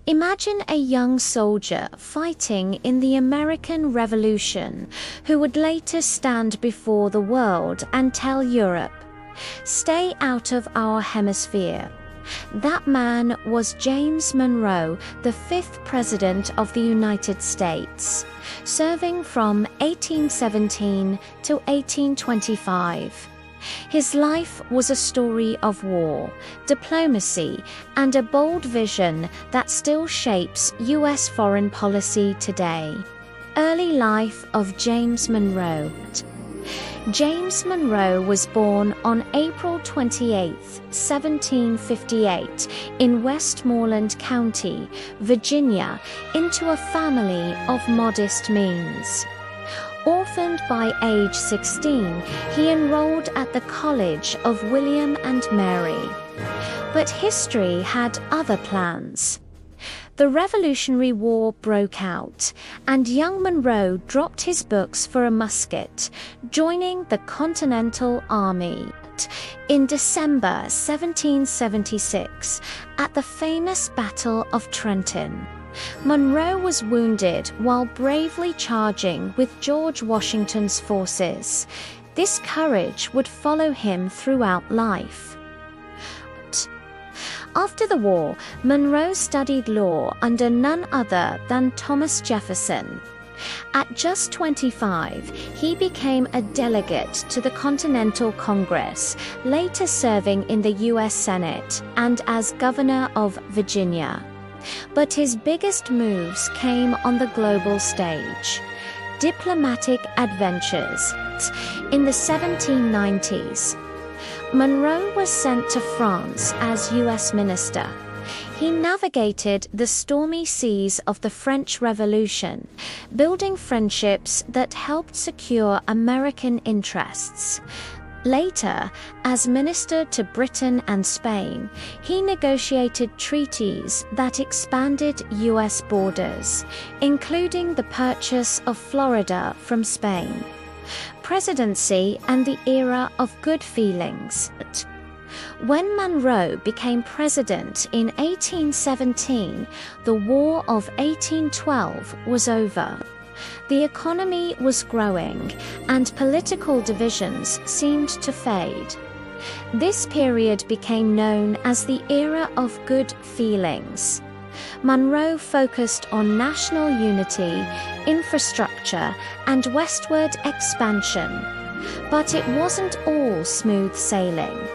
Imagine a young soldier fighting in the American Revolution who would later stand before the world and tell Europe, "Stay out of our hemisphere." That man was James Monroe, the 5th President of the United States, serving from 1817 to 1825. His life was a story of war, diplomacy, and a bold vision that still shapes U.S. foreign policy today. Early life of James Monroe. James Monroe was born on April 28, 1758, in Westmoreland County, Virginia, into a family of modest means. Orphaned by age 16, he enrolled at the College of William and Mary. But history had other plans. The Revolutionary War broke out, and young Monroe dropped his books for a musket, joining the Continental Army. In December 1776, at the famous Battle of Trenton, Monroe was wounded while bravely charging with George Washington's forces. This courage would follow him throughout life. After the war, Monroe studied law under none other than Thomas Jefferson. At just 25, he became a delegate to the Continental Congress, later serving in the U.S. Senate and as governor of Virginia. But his biggest moves came on the global stage. Diplomatic adventures. In the 1790s, Monroe was sent to France as U.S. minister. He navigated the stormy seas of the French Revolution, building friendships that helped secure American interests. Later, as minister to Britain and Spain, he negotiated treaties that expanded U.S. borders, including the purchase of Florida from Spain. Presidency and the era of good feelings. When Monroe became president in 1817, the War of 1812 was over. The economy was growing, and political divisions seemed to fade. This period became known as the era of good feelings. Monroe focused on national unity, infrastructure, and westward expansion. But it wasn't all smooth sailing.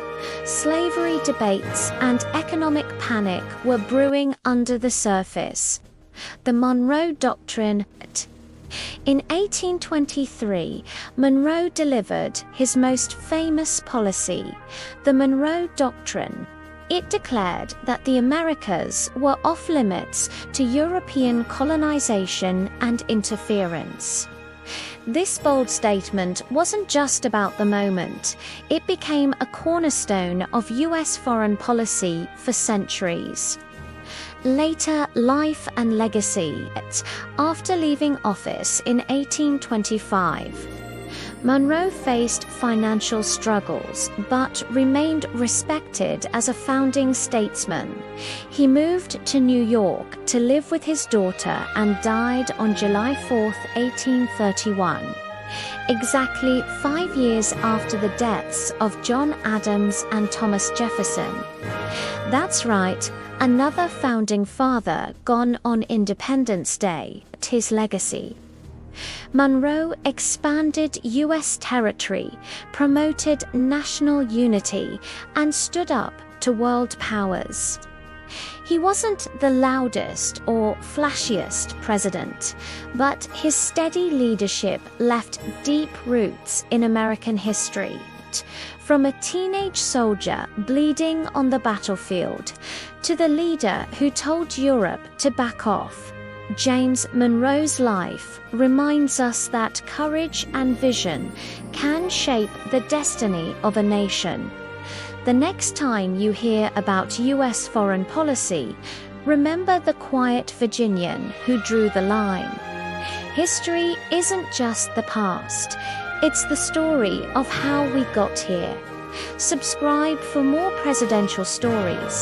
Slavery debates and economic panic were brewing under the surface. The Monroe Doctrine. In 1823, Monroe delivered his most famous policy, the Monroe Doctrine. It declared that the Americas were off-limits to European colonization and interference. This bold statement wasn't just about the moment. It became a cornerstone of U.S. foreign policy for centuries. Later, life and legacy. After leaving office in 1825, Monroe faced financial struggles but remained respected as a founding statesman. He moved to New York to live with his daughter and died on July 4, 1831. Exactly 5 years after the deaths of John Adams and Thomas Jefferson. That's right, another founding father gone on Independence Day. His legacy. Monroe expanded U.S. territory, promoted national unity, and stood up to world powers. He wasn't the loudest or flashiest president, but his steady leadership left deep roots in American history. From a teenage soldier bleeding on the battlefield to the leader who told Europe to back off, James Monroe's life reminds us that courage and vision can shape the destiny of a nation. The next time you hear about U.S. foreign policy, remember the quiet Virginian who drew the line. History isn't just the past, it's the story of how we got here. Subscribe for more presidential stories.